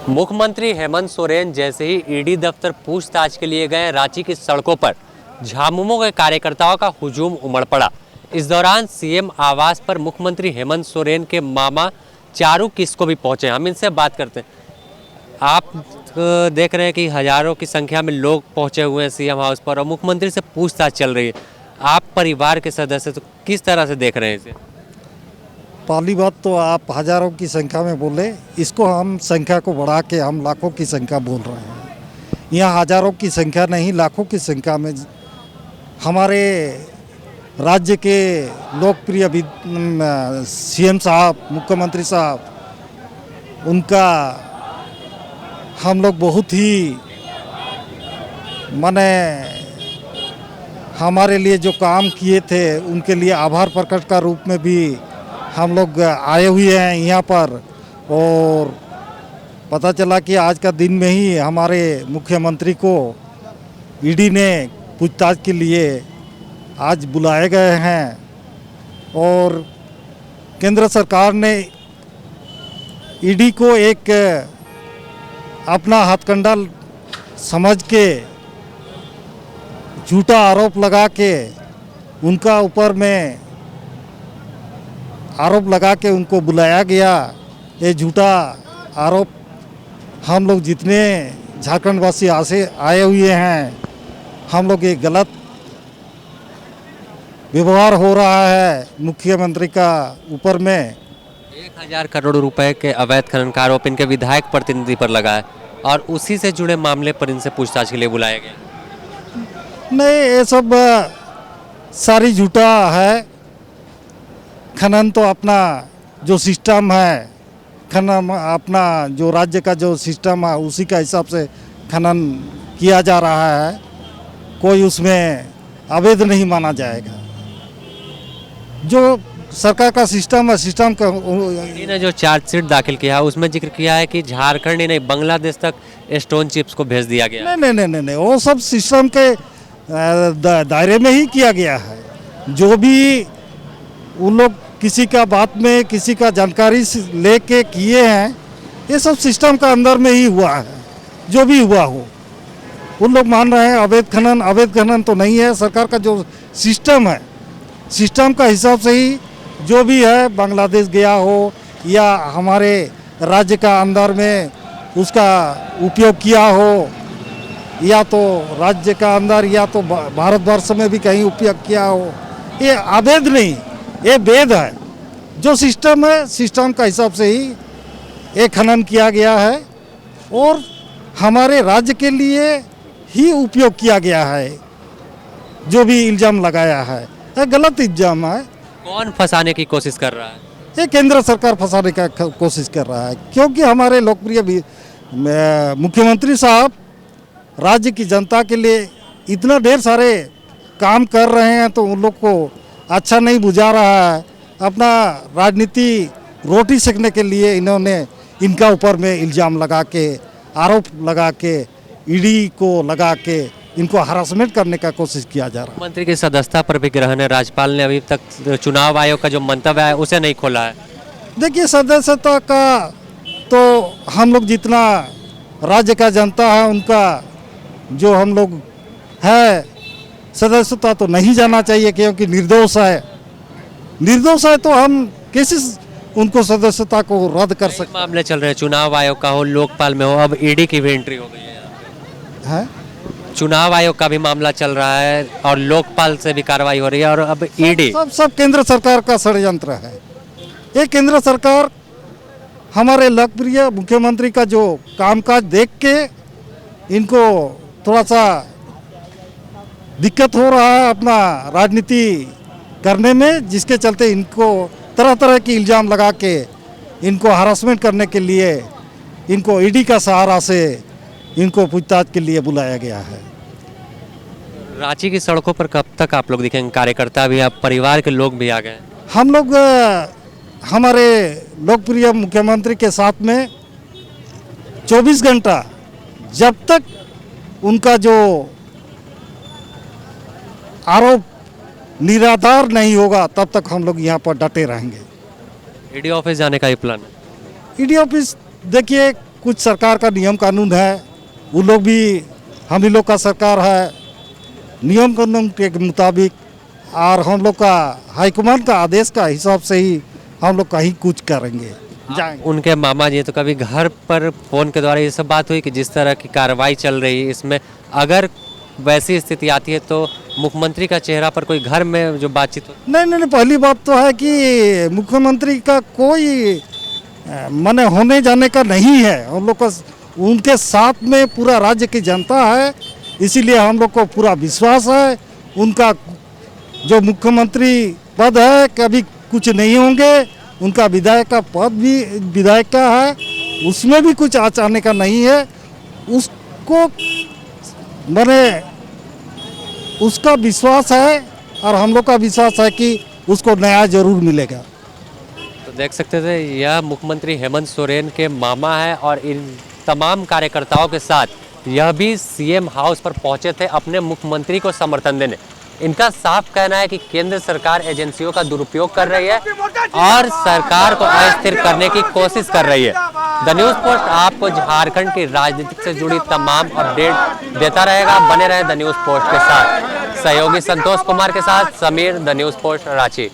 मुख्यमंत्री हेमंत सोरेन जैसे ही ईडी दफ्तर पूछताछ के लिए गए, रांची की सड़कों पर झामुमो के कार्यकर्ताओं का हुजूम उमड़ पड़ा। इस दौरान सीएम आवास पर मुख्यमंत्री हेमंत सोरेन के मामा चारू किस्को भी पहुंचे। हम इनसे बात करते हैं। आप देख रहे हैं कि हजारों की संख्या में लोग पहुंचे हुए हैं सीएम हाउस पर और मुख्यमंत्री से पूछताछ चल रही है। आप परिवार के सदस्य तो किस तरह से देख रहे हैं इसे? पहली बात तो आप हजारों की संख्या में बोले, इसको हम संख्या को बढ़ा के हम लाखों की संख्या बोल रहे हैं। यहाँ हजारों की संख्या नहीं, लाखों की संख्या में हमारे राज्य के लोकप्रिय सीएम साहब, मुख्यमंत्री साहब, उनका हम लोग बहुत ही माने हमारे लिए जो काम किए थे उनके लिए आभार प्रकट का रूप में भी हम लोग आए हुए हैं यहाँ पर। और पता चला कि आज का दिन में ही हमारे मुख्यमंत्री को ईडी ने पूछताछ के लिए आज बुलाए गए हैं और केंद्र सरकार ने ईडी को एक अपना हथकंडा समझ के झूठा आरोप लगा के उनका ऊपर में आरोप लगा के उनको बुलाया गया। ये झूठा आरोप हम लोग जितने झारखंड वासी आए हुए हैं, हम लोग ये गलत व्यवहार हो रहा है मुख्यमंत्री का ऊपर में। 1000 करोड़ रुपए के अवैध खनन का आरोप इनके विधायक प्रतिनिधि पर लगा है और उसी से जुड़े मामले पर इनसे पूछताछ के लिए बुलाया गया। नहीं, ये सब सारी झूठा है। खनन तो अपना जो सिस्टम है, खनन अपना जो राज्य का जो सिस्टम है उसी का हिसाब से खनन किया जा रहा है। कोई उसमें अवैध नहीं माना जाएगा। जो सरकार का सिस्टम है, सिस्टम का इन्होंने जो चार्जशीट दाखिल किया है उसमें जिक्र किया है कि झारखंड ही नहीं बांग्लादेश तक स्टोन चिप्स को भेज दिया गया। नहीं, वो सब सिस्टम के दायरे में ही किया गया है। जो भी उन लोग किसी का बात में किसी का जानकारी लेके किए हैं, ये सब सिस्टम का अंदर में ही हुआ है। जो भी हुआ हो, उन लोग मान रहे हैं अवैध खनन तो नहीं है। सरकार का जो सिस्टम है, सिस्टम का हिसाब से ही जो भी है, बांग्लादेश गया हो या हमारे राज्य का अंदर में उसका उपयोग किया हो, या तो राज्य का अंदर या तो भारतवर्ष में भी कहीं उपयोग किया हो, ये अवैध नहीं, ये वैध है। जो सिस्टम है, सिस्टम का हिसाब से ही ये खनन किया गया है और हमारे राज्य के लिए ही उपयोग किया गया है। जो भी इल्ज़ाम लगाया है, ये गलत इल्ज़ाम है। कौन फंसाने की कोशिश कर रहा है? ये केंद्र सरकार फंसाने का कोशिश कर रहा है, क्योंकि हमारे लोकप्रिय मुख्यमंत्री साहब राज्य की जनता के लिए इतना ढेर सारे काम कर रहे हैं, तो उन लोग को अच्छा नहीं बुझा रहा है। अपना राजनीति रोटी सेकने के लिए इन्होंने इनका ऊपर में इल्ज़ाम लगा के, आरोप लगा के, ईडी को लगा के इनको हरासमेंट करने का कोशिश किया जा रहा है। मंत्री की सदस्यता पर भी ग्रहण है। राज्यपाल ने अभी तक चुनाव आयोग का जो मंतव्य है उसे नहीं खोला है। देखिए, सदस्यता का तो हम लोग जितना राज्य का जनता है उनका जो हम लोग है, सदस्यता तो नहीं जाना चाहिए, क्योंकि निर्दोष है। निर्दोष है तो हम कैसे उनको सदस्यता को रद्द कर सकते? मामले चल रहे हैं, चुनाव आयोग का हो, लोकपाल में हो, अब ईडी की भी एंट्री हो गई है। चुनाव आयोग का भी मामला चल रहा है और लोकपाल से भी कार्रवाई हो रही है और अब ईडी। सब केंद्र सरकार का षड्यंत्र है। ये केंद्र सरकार हमारे लोकप्रिय मुख्यमंत्री का जो कामकाज देख के इनको थोड़ा सा दिक्कत हो रहा है अपना राजनीति करने में, जिसके चलते इनको तरह तरह की इल्ज़ाम लगा के इनको हरासमेंट करने के लिए इनको ईडी का सहारा से इनको पूछताछ के लिए बुलाया गया है। रांची की सड़कों पर कब तक आप लोग दिखेंगे? कार्यकर्ता भी, आप परिवार के लोग भी आ गए? हम लोग हमारे लोकप्रिय मुख्यमंत्री के साथ में 24 घंटा, जब तक उनका जो आरोप निराधार नहीं होगा तब तक हम लोग यहाँ पर डटे रहेंगे। ईडी ऑफिस जाने का ही प्लान है? ईडी ऑफिस देखिए, कुछ सरकार का नियम कानून है, वो लोग भी हम ही लोग का सरकार है, नियम कानून के मुताबिक और हम लोग का हाईकमान का आदेश का हिसाब से ही हम लोग कहीं कुछ करेंगे जाएंगे। उनके मामा जी, तो कभी घर पर फोन के द्वारा ये सब बात हुई कि जिस तरह की कार्रवाई चल रही है इसमें अगर वैसी स्थिति आती है तो मुख्यमंत्री का चेहरा पर कोई घर में जो बातचीत हो? नहीं, पहली बात तो है कि मुख्यमंत्री का कोई माने होने जाने का नहीं है। हम लोग का उनके साथ में पूरा राज्य की जनता है, इसीलिए हम लोग को पूरा विश्वास है। उनका जो मुख्यमंत्री पद है कभी कुछ नहीं होंगे, उनका विधायक का पद भी विधायक का है, उसमें भी कुछ आने का नहीं है। उसको माने उसका विश्वास है और हम लोग का विश्वास है कि उसको न्याय जरूर मिलेगा। तो देख सकते थे, यह मुख्यमंत्री हेमंत सोरेन के मामा है और इन तमाम कार्यकर्ताओं के साथ यह भी सीएम हाउस पर पहुंचे थे अपने मुख्यमंत्री को समर्थन देने। इनका साफ कहना है कि केंद्र सरकार एजेंसियों का दुरुपयोग कर रही है और सरकार को अस्थिर करने की कोशिश कर रही है। द न्यूज़ पोस्ट आपको झारखंड की राजनीति से जुड़ी तमाम अपडेट देता रहेगा। बने रहे द न्यूज़ पोस्ट के साथ। सहयोगी संतोष कुमार के साथ Sameer, the news post, Ranchi.